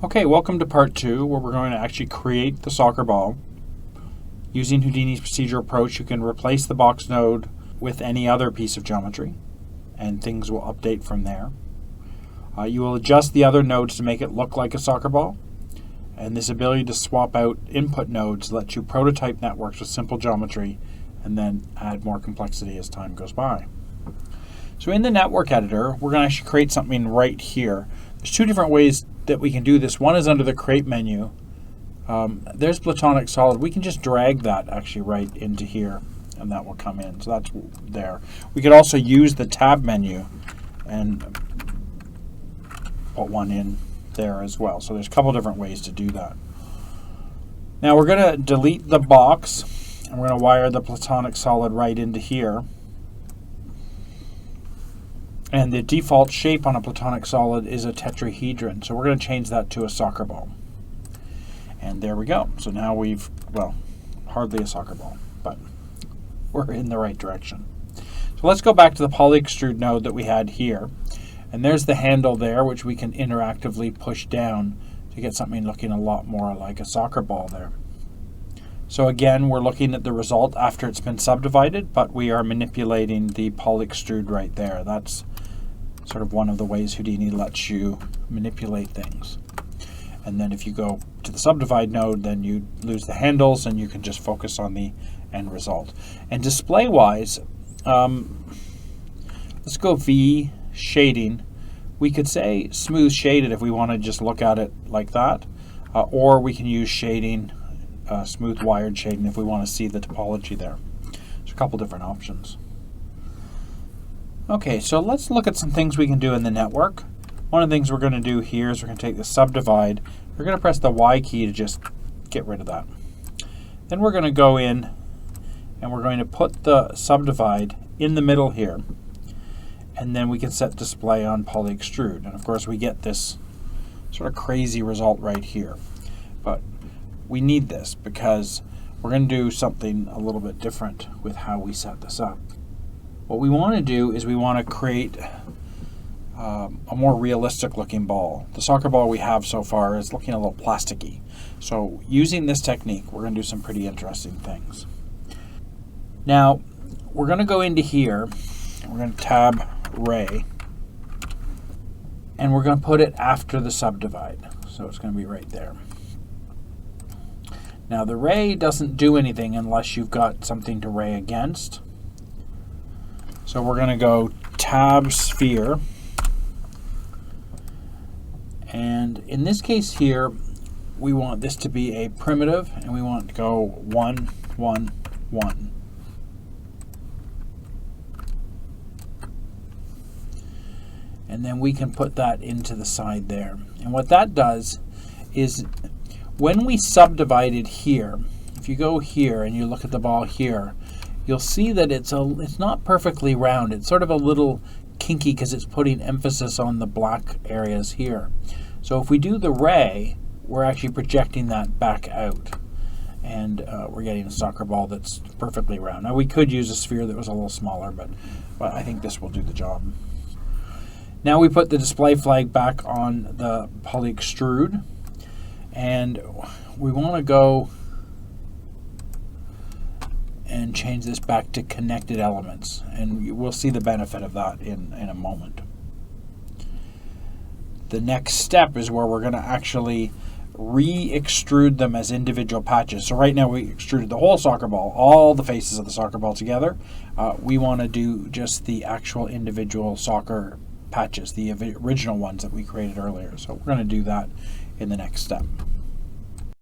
Okay, welcome to part 2, where we're going to actually create the soccer ball. Using Houdini's procedure approach, you can replace the box node with any other piece of geometry, and things will update from there. You will adjust the other nodes to make it look like a soccer ball, and this ability to swap out input nodes lets you prototype networks with simple geometry and then add more complexity as time goes by. So in the network editor, we're going to actually create something right here. There's two different ways that we can do this. One is under the create menu. There's platonic solid. We can just drag that actually right into here, and that will come in. So that's there. We could also use the tab menu and put one in there as well. So there's a couple different ways to do that. Now we're going to delete the box, and we're going to wire the platonic solid right into here. And the default shape on a platonic solid is a tetrahedron. So we're going to change that to a soccer ball. And there we go. So now we've, well, hardly a soccer ball, but we're in the right direction. So let's go back to the poly extrude node that we had here. And there's the handle there, which we can interactively push down to get something looking a lot more like a soccer ball there. So again, we're looking at the result after it's been subdivided, but we are manipulating the poly extrude right there. That's sort of one of the ways Houdini lets you manipulate things. And then if you go to the subdivide node, then you lose the handles and you can just focus on the end result. And display-wise, let's go V, shading. We could say smooth shaded if we want to just look at it like that, or we can use shading, smooth wired shading if we want to see the topology there. There's a couple different options. Okay, so let's look at some things we can do in the network. One of the things we're going to do here is we're going to take the subdivide. We're going to press the Y key to just get rid of that. Then we're going to go in and we're going to put the subdivide in the middle here. And then we can set display on poly extrude. And of course we get this sort of crazy result right here. But we need this because we're going to do something a little bit different with how we set this up. What we want to do is we want to create a more realistic looking ball. The soccer ball we have so far is looking a little plasticky. So using this technique, we're going to do some pretty interesting things. Now, we're going to go into here, we're going to tab ray, and we're going to put it after the subdivide. So it's going to be right there. Now the ray doesn't do anything unless you've got something to ray against. So we're going to go tab sphere, and in this case here we want this to be a primitive, and we want to go 1, 1, 1. And then we can put that into the side there. And what that does is when we subdivided here, if you go here and you look at the ball here, you'll see that it's not perfectly round. It's sort of a little kinky because it's putting emphasis on the black areas here. So if we do the ray, we're actually projecting that back out. And we're getting a soccer ball that's perfectly round. Now we could use a sphere that was a little smaller, but I think this will do the job. Now we put the display flag back on the poly extrude, and we want to go and change this back to connected elements, and we'll see the benefit of that in a moment. The next step is where we're going to actually re-extrude them as individual patches. So right now we extruded the whole soccer ball, all the faces of the soccer ball together. We want to do just the actual individual soccer patches, the original ones that we created earlier. So we're going to do that in the next step.